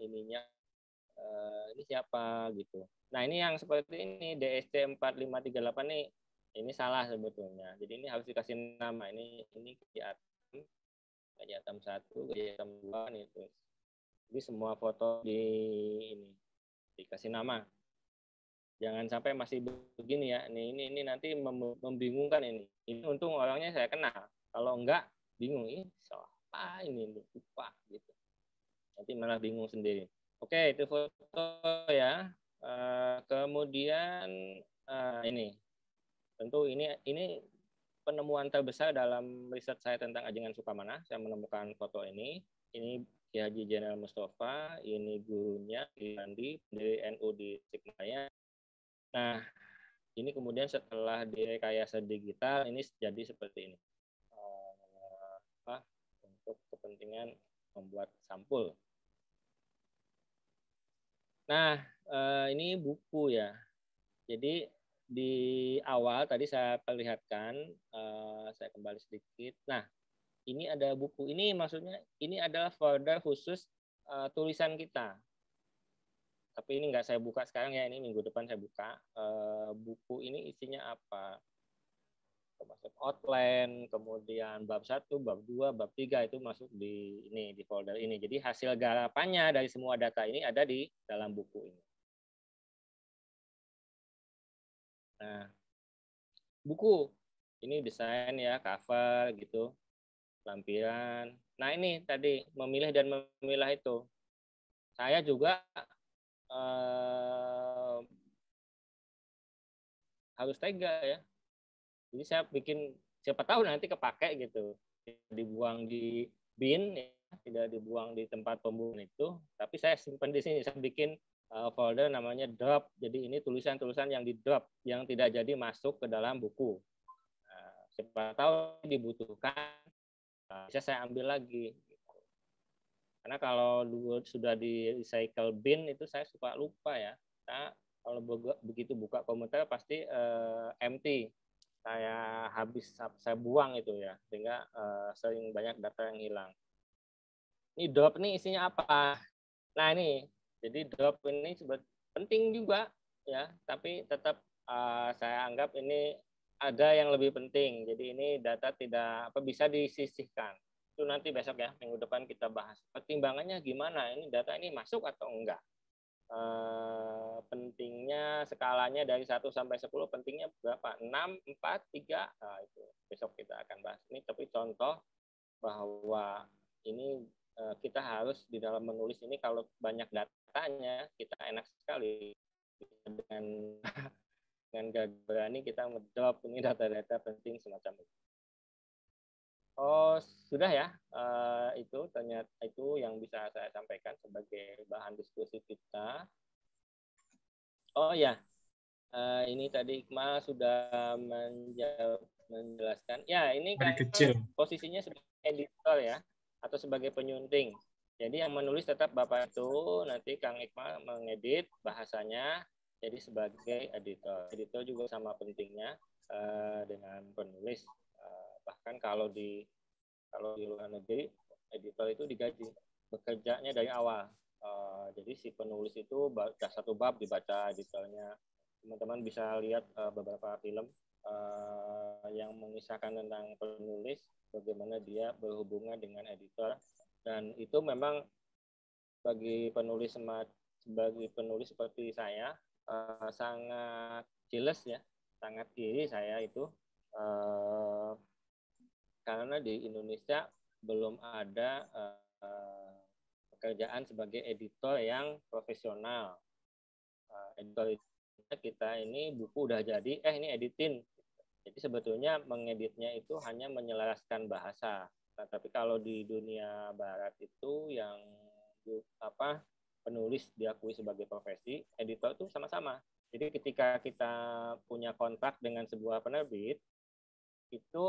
ininya, ini siapa gitu. Nah, ini yang seperti ini DSC 4538 nih, ini salah sebetulnya. Jadi ini harus dikasih nama. Ini Gaji Atam 1, Gaji Atam 2 nih terus. Jadi semua foto di ini dikasih nama. Jangan sampai masih begini ya. Ini nanti membingungkan ini. Ini untung orangnya saya kenal. Kalau enggak bingung ini siapa ini lupa gitu. Nanti malah bingung sendiri. Oke, itu foto ya. Kemudian ini tentu ini penemuan terbesar dalam riset saya tentang Ajengan Sukamana. Saya menemukan foto ini Kiai Haji Zainal Mustafa, ini gurunya Andi, pendiri NU di Tasikmalaya. Nah, ini kemudian setelah direkayasa digital ini jadi seperti ini untuk kepentingan membuat sampul. Nah, ini buku ya. Jadi di awal tadi saya perlihatkan, saya kembali sedikit. Nah, ini ada buku. Ini maksudnya ini adalah folder khusus tulisan kita. Tapi ini nggak saya buka sekarang ya, ini minggu depan saya buka. Buku ini isinya apa? Termasuk outline, kemudian bab 1, bab 2, bab 3 itu masuk di ini, di folder ini. Jadi hasil garapannya dari semua data ini ada di dalam buku ini. Nah, buku ini desain ya, cover gitu, lampiran. Nah, ini tadi memilih dan memilah itu. Saya juga harus tega ya. Jadi saya bikin, siapa tahu nanti kepake gitu, dibuang di bin, ya, tidak dibuang di tempat pembuangan itu, tapi saya simpan di sini. Saya bikin folder namanya drop. Jadi ini tulisan-tulisan yang di drop, yang tidak jadi masuk ke dalam buku. Siapa tahu dibutuhkan, bisa saya ambil lagi. Karena kalau sudah di recycle bin itu saya suka lupa ya. Nah, kalau begitu buka komputer pasti empty. Saya buang itu ya, sehingga sering banyak data yang hilang. Ini drop nih isinya apa? Nah ini, jadi drop ini penting juga ya, tapi tetap saya anggap ini ada yang lebih penting. Jadi ini data tidak bisa disisihkan. Itu nanti besok ya, minggu depan kita bahas. Pertimbangannya gimana? Ini data ini masuk atau enggak? Pentingnya skalanya dari 1 sampai 10 pentingnya berapa? 6, 4, 3. Nah, itu besok kita akan bahas. Ini tapi contoh bahwa ini kita harus di dalam menulis ini, kalau banyak datanya kita enak sekali dengan gak berani kita ngedrop ini data-data penting semacam itu. Oh, sudah ya. Itu ternyata itu yang bisa saya sampaikan sebagai bahan diskusi kita. Oh ya, ini tadi Iqmal sudah menjelaskan. Ya, ini kan posisinya sebagai editor ya, atau sebagai penyunting. Jadi yang menulis tetap Bapak itu, nanti Kang Iqmal mengedit bahasanya, jadi sebagai editor. Editor juga sama pentingnya dengan penulis. Bahkan kalau di luar negeri, editor itu digaji, bekerjanya dari awal. Jadi si penulis itu satu bab dibaca editornya. Teman-teman bisa lihat beberapa film yang mengisahkan tentang penulis, bagaimana dia berhubungan dengan editor, dan itu memang bagi penulis seperti saya sangat jelas ya, sangat iri saya itu. Karena di Indonesia belum ada pekerjaan sebagai editor yang profesional. Editor kita ini buku udah jadi, ini editin. Jadi sebetulnya mengeditnya itu hanya menyelaraskan bahasa. Nah, tapi kalau di dunia barat itu yang penulis diakui sebagai profesi, editor itu sama-sama. Jadi ketika kita punya kontrak dengan sebuah penerbit, itu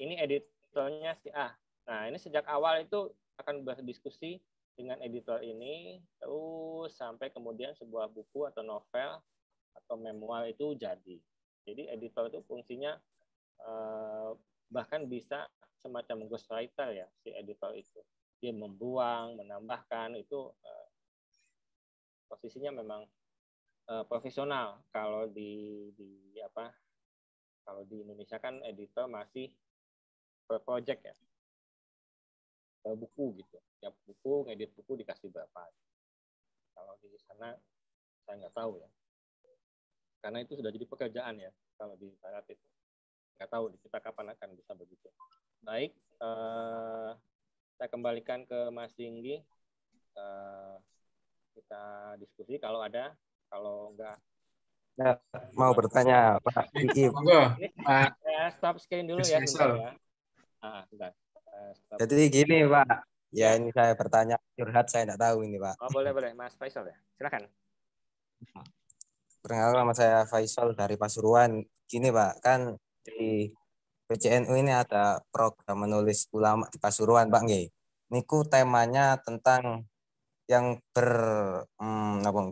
ini editornya si A. Nah, ini sejak awal itu akan berdiskusi dengan editor ini, terus sampai kemudian sebuah buku atau novel atau memoir itu jadi. Jadi editor itu fungsinya bahkan bisa semacam ghostwriter ya, si editor itu. Dia membuang, menambahkan, itu posisinya memang profesional. Kalau kalau di Indonesia kan editor masih per project ya, per buku gitu. Tiap buku, ngedit buku dikasih berapa. Kalau di sana saya nggak tahu ya. Karena itu sudah jadi pekerjaan ya, kalau di barat itu. Nggak tahu di kita kapan akan bisa begitu. Baik, saya kembalikan ke Mas Dinggi. Kita diskusi kalau ada, kalau enggak. Ya, mau bertanya Pak Iip. Ya, stop screen dulu ya sebentar ya. Sebentar. Jadi gini Pak, ya ini saya bertanya curhat, saya tidak tahu ini Pak. Oh boleh Mas Faisal ya, silakan. Perkenalkan nama saya Faisal dari Pasuruan. Gini Pak, kan di PCNU ini ada program menulis ulama di Pasuruan Pak nggih. Niku temanya tentang yang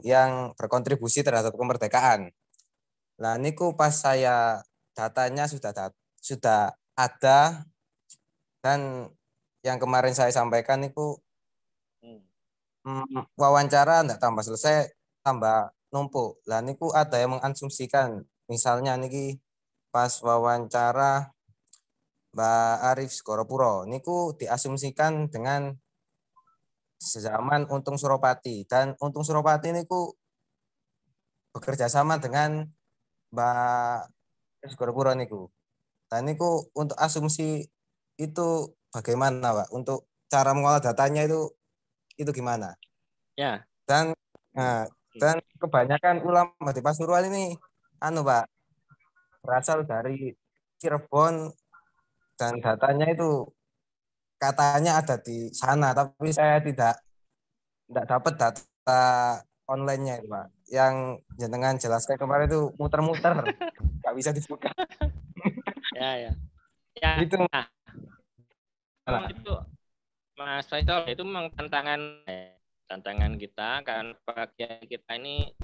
yang berkontribusi terhadap kemerdekaan. Nah, niku pas saya datanya sudah ada, dan yang kemarin saya sampaikan niku wawancara ndak tambah selesai tambah numpuk. Lah niku ada yang mengasumsikan misalnya niki pas wawancara Mbak Arif Skoropuro niku diasumsikan dengan sezaman Untung Suropati, dan Untung Suropati niku bekerja sama dengan Mbak Arif Skoropuro niku. Dan niku untuk asumsi itu bagaimana Pak? Untuk cara mengolah datanya itu gimana? Ya. Dan dan kebanyakan ulama di Pasuruan ini Pak, berasal dari Cirebon, dan datanya itu katanya ada di sana, tapi saya tidak dapat data online-nya itu Pak. Yang jenengan jelaskan kemarin itu muter-muter, nggak bisa dibuka. Ya. Itu memang itu Mas Faisal, itu memang tantangan kita, kan bagian kita ini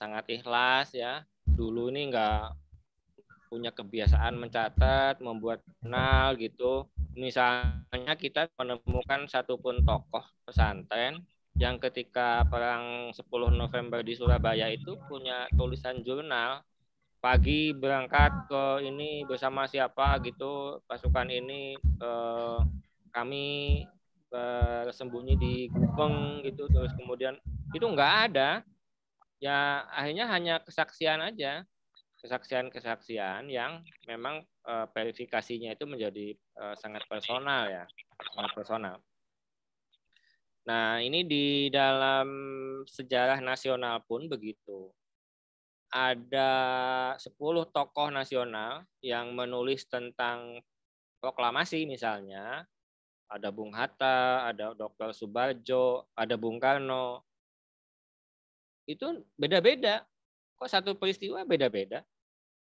sangat ikhlas ya. Dulu ini nggak punya kebiasaan mencatat, membuat jurnal gitu. Misalnya kita menemukan satu pun tokoh pesantren yang ketika perang 10 November di Surabaya itu punya tulisan jurnal. Pagi berangkat ke ini bersama siapa gitu, pasukan ini kami bersembunyi di Gubeng gitu, terus kemudian itu nggak ada. Ya akhirnya hanya kesaksian aja. Kesaksian yang memang verifikasinya itu menjadi sangat personal ya, sangat personal. Nah, ini di dalam sejarah nasional pun begitu. Ada 10 tokoh nasional yang menulis tentang proklamasi misalnya. Ada Bung Hatta, ada Dr. Soebardjo, ada Bung Karno. Itu beda-beda. Kok satu peristiwa beda-beda?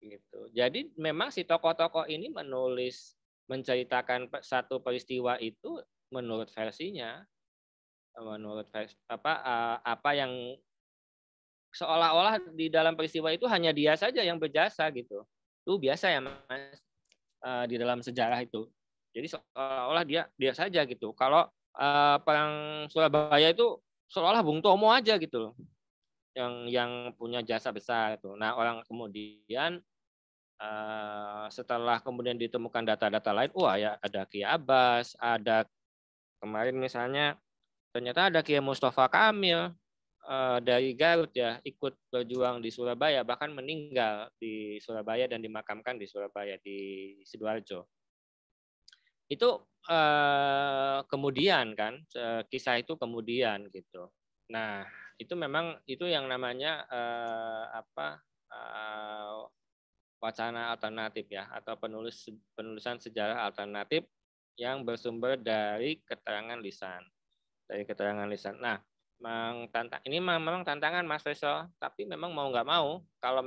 Gitu. Jadi memang si tokoh-tokoh ini menceritakan satu peristiwa itu menurut versinya, menurut apa yang seolah-olah di dalam peristiwa itu hanya dia saja yang berjasa gitu. Itu biasa ya Mas di dalam sejarah itu. Jadi seolah-olah dia saja gitu. Kalau perang Surabaya itu seolah Bung Tomo aja gitu yang punya jasa besar itu. Nah, orang kemudian setelah kemudian ditemukan data-data lain, wah ya ada Ki Abbas, ada kemarin misalnya ternyata ada Ki Mustafa Kamil dari Garut ya, ikut berjuang di Surabaya, bahkan meninggal di Surabaya dan dimakamkan di Surabaya di Sidoarjo. Itu kemudian kan, kisah itu kemudian gitu. Nah, itu memang itu yang namanya wacana alternatif ya, atau penulisan sejarah alternatif yang bersumber dari keterangan lisan. Nah, ini memang tantangan Mas Faisal, tapi memang mau nggak mau, kalau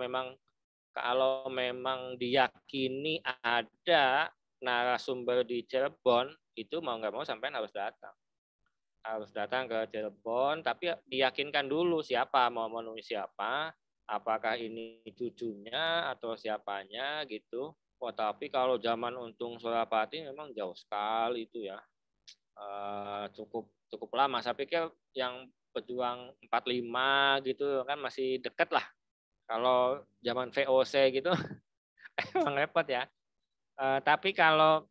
memang diyakini ada narasumber di Cirebon, itu mau nggak mau sampai harus datang ke Cirebon, tapi diyakinkan dulu siapa mau menulis siapa. Apakah ini cucunya atau siapanya gitu. Oh, tapi kalau zaman Untung Surapati memang jauh sekali itu ya. Cukup lama. Saya pikir yang pejuang 45 gitu kan masih dekat lah. Kalau zaman VOC gitu emang repot ya. Tapi kalau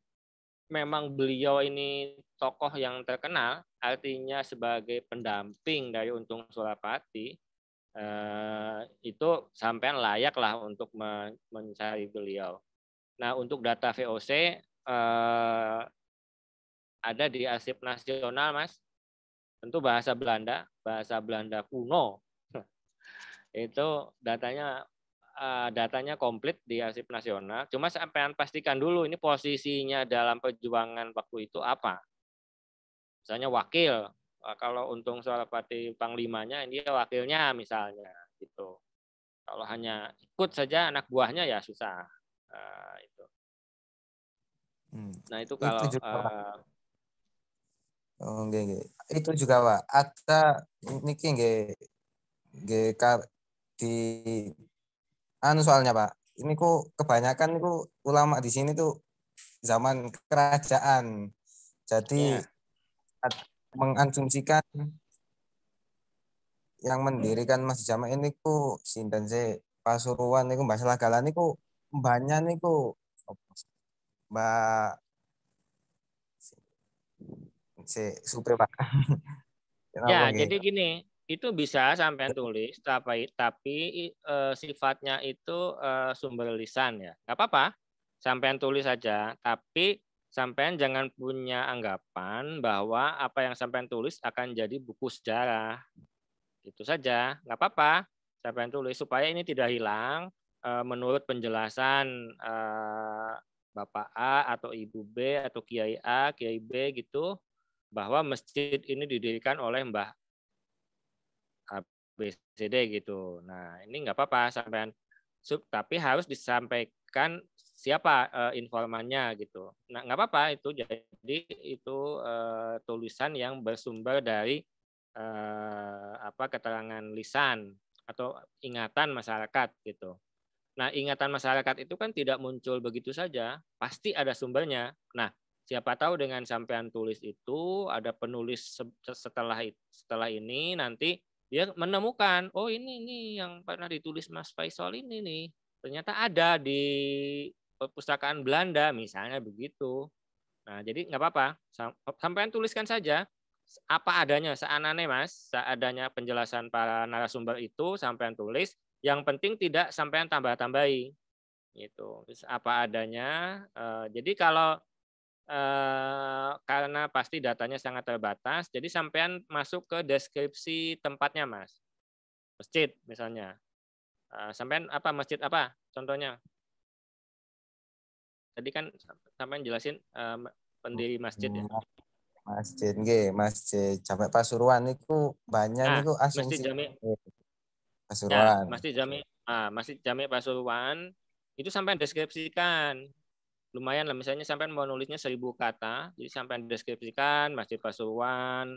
memang beliau ini tokoh yang terkenal, artinya sebagai pendamping dari Untung Surapati, itu sampean layak lah untuk mencari beliau. Nah, untuk data VOC ada di Arsip Nasional, Mas. Tentu bahasa Belanda kuno. Itu datanya komplit di Arsip Nasional. Cuma sampean pastikan dulu ini posisinya dalam perjuangan waktu itu apa. Misalnya wakil. Kalau Untung Surapati panglimanya, dia wakilnya misalnya gitu. Kalau hanya ikut saja anak buahnya ya susah. Itu. Nah itu kalau itu juga, itu juga Pak. Ada niki di soalnya Pak. Ini kebanyakan ulama di sini tuh zaman kerajaan. Jadi mengasumsikan yang mendirikan Masjid Jamek ini ku sinten sih Pasuruan niku Mbak Selagalan niku mbahnya niku Mbak si Supri Pak. Kenapa Ya, nggih? jadi gini, itu bisa sampean tulis, tapi sifatnya itu sumber lisan ya. Nggak apa-apa, sampean tulis saja. Tapi sampean jangan punya anggapan bahwa apa yang sampean tulis akan jadi buku sejarah. Itu saja, nggak apa-apa. Sampean tulis supaya ini tidak hilang menurut penjelasan Bapak A atau Ibu B atau Kiai A, Kiai B gitu, bahwa masjid ini didirikan oleh Mbah ABCD gitu. Nah, ini nggak apa-apa sampean tapi harus disampaikan siapa informannya gitu. Nah, nggak apa-apa itu. Jadi itu tulisan yang bersumber dari keterangan lisan atau ingatan masyarakat gitu. Nah, ingatan masyarakat itu kan tidak muncul begitu saja, pasti ada sumbernya. Nah, siapa tahu dengan sampean tulis itu ada penulis setelah ini nanti dia menemukan, oh ini yang pernah ditulis Mas Faisal ini nih. Ternyata ada di perpustakaan Belanda misalnya begitu. Nah, jadi nggak apa-apa. Sampean tuliskan saja apa adanya, seanane Mas, seadanya penjelasan para narasumber itu sampean tulis. Yang penting tidak sampean tambah-tambahi. Gitu. Terus apa adanya. Jadi kalau karena pasti datanya sangat terbatas, jadi sampean masuk ke deskripsi tempatnya, Mas. Masjid misalnya. Sampean apa masjid apa? Contohnya. Tadi kan sampean jelasin pendiri masjid ya. Masjid nggih, Masjid Jamek Pasuruan niku banyak niku Masjid asumsi Jamek Pasuruan. Ya, Masjid Jamek Pasuruan itu sampai deskripsikan. Lumayan lah, misalnya sampai mau nulisnya 1000 kata, jadi sampai deskripsikan Masjid Pasuruan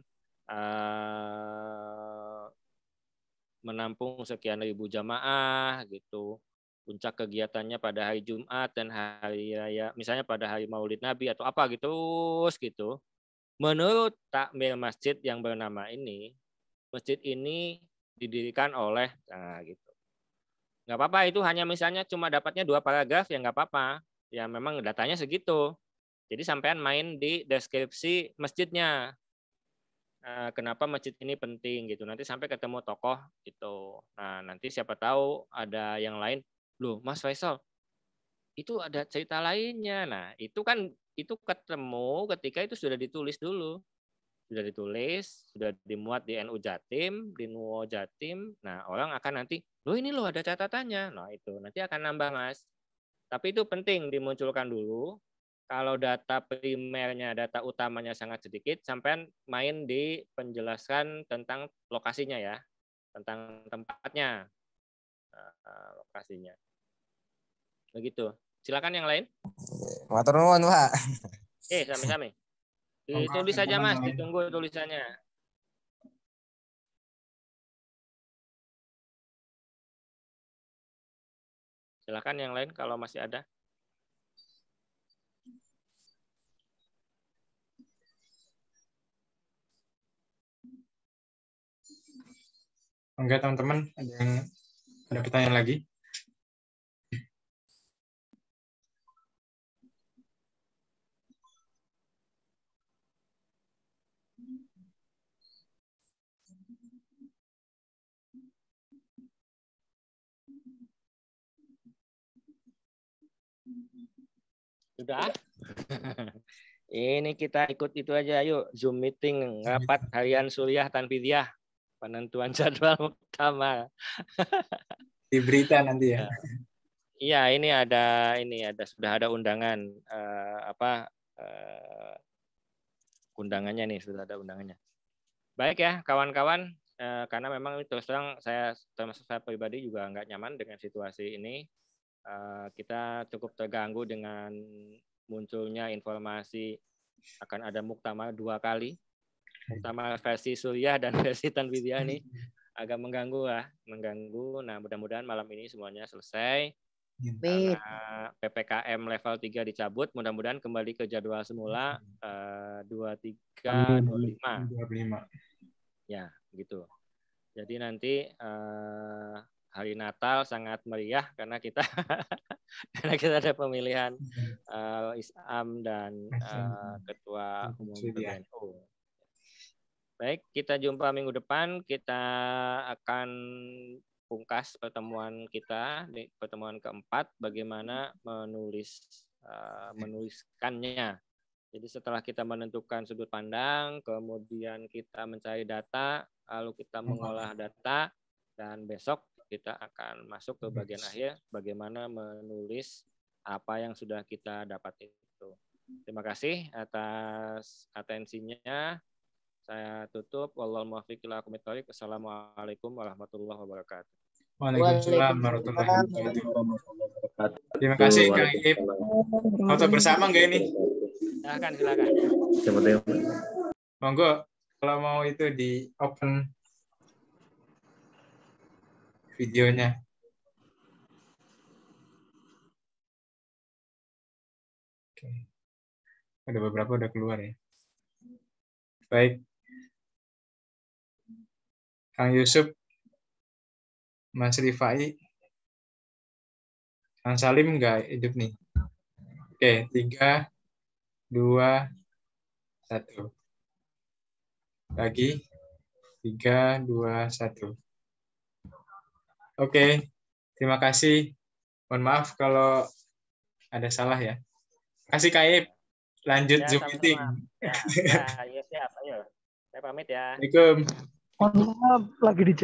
menampung sekian ribu jamaah gitu. Puncak kegiatannya pada hari Jumat dan hari raya, misalnya pada hari Maulid Nabi atau apa gitu, gitu. Menurut takmir masjid yang bernama ini, masjid ini didirikan oleh gitu. Nggak apa-apa, itu hanya misalnya cuma dapatnya 2 paragraf ya nggak apa-apa. Ya memang datanya segitu. Jadi sampean main di deskripsi masjidnya. Kenapa masjid ini penting gitu. Nanti sampai ketemu tokoh gitu. Nah, nanti siapa tahu ada yang lain. Loh, Mas Faisal, itu ada cerita lainnya. Nah, itu ketemu ketika itu sudah ditulis dulu. Sudah ditulis, sudah dimuat di NU Jatim, di NUO Jatim. Nah, orang akan nanti, loh ini loh ada catatannya. Nah, itu nanti akan nambah, Mas. Tapi itu penting dimunculkan dulu. Kalau data primernya, data utamanya sangat sedikit, sampai main di penjelasan tentang lokasinya ya, tentang tempatnya, lokasinya. Begitu. Silakan yang lain. Matur nuwun, Pak. Sami-sami. Ditulis saja Mas, ditunggu tulisannya. Silakan yang lain kalau masih ada. Enggak, teman-teman, ada pertanyaan lagi? Sudah? Ini kita ikut itu aja, yuk. Zoom meeting, rapat harian Suriah Tanfidiyah. Penentuan jadwal utama. Di berita nanti ya. Iya, ini sudah ada undangan undangannya nih, sudah ada undangannya. Baik ya, kawan-kawan, karena memang terus terang saya pribadi juga nggak nyaman dengan situasi ini. Kita cukup terganggu dengan munculnya informasi akan ada muktamar 2 kali. Muktamar versi Suriah dan versi Tanfidiyah ini agak mengganggu. Nah, mudah-mudahan malam ini semuanya selesai. Karena PPKM level 3 dicabut, mudah-mudahan kembali ke jadwal semula 23 25. Ya, gitu. Jadi nanti hari Natal sangat meriah karena kita ada pemilihan ISAM dan Ketua Umum PBNU. Baik, kita jumpa minggu depan. Kita akan pungkas pertemuan kita di pertemuan keempat, bagaimana menuliskannya. Jadi setelah kita menentukan sudut pandang, kemudian kita mencari data, lalu kita mengolah data, dan besok kita akan masuk ke bagian akhir, bagaimana menulis apa yang sudah kita dapat itu. Terima kasih atas atensinya. Saya tutup. Wallahul muwaffiq ila aqwamit thoriq. Assalamualaikum warahmatullahi wabarakatuh. Waalaikumsalam warahmatullahi wabarakatuh. Terima kasih Kang Iip. Foto bersama nggak ini? Silakan. Monggo, kalau mau itu di open videonya. Oke. Ada beberapa udah keluar ya. Baik. Kang Yusuf, Mas Rifai, Kang Salim nggak hidup nih. Oke, 3, 2, 1. Lagi. 3, 2, 1. Oke, terima kasih. Mohon maaf kalau ada salah ya. Kasih Kak Iip. Lanjut Zoom meeting. Ya, siap. Ayo. Saya pamit ya. Assalamualaikum. Mohon maaf, lagi di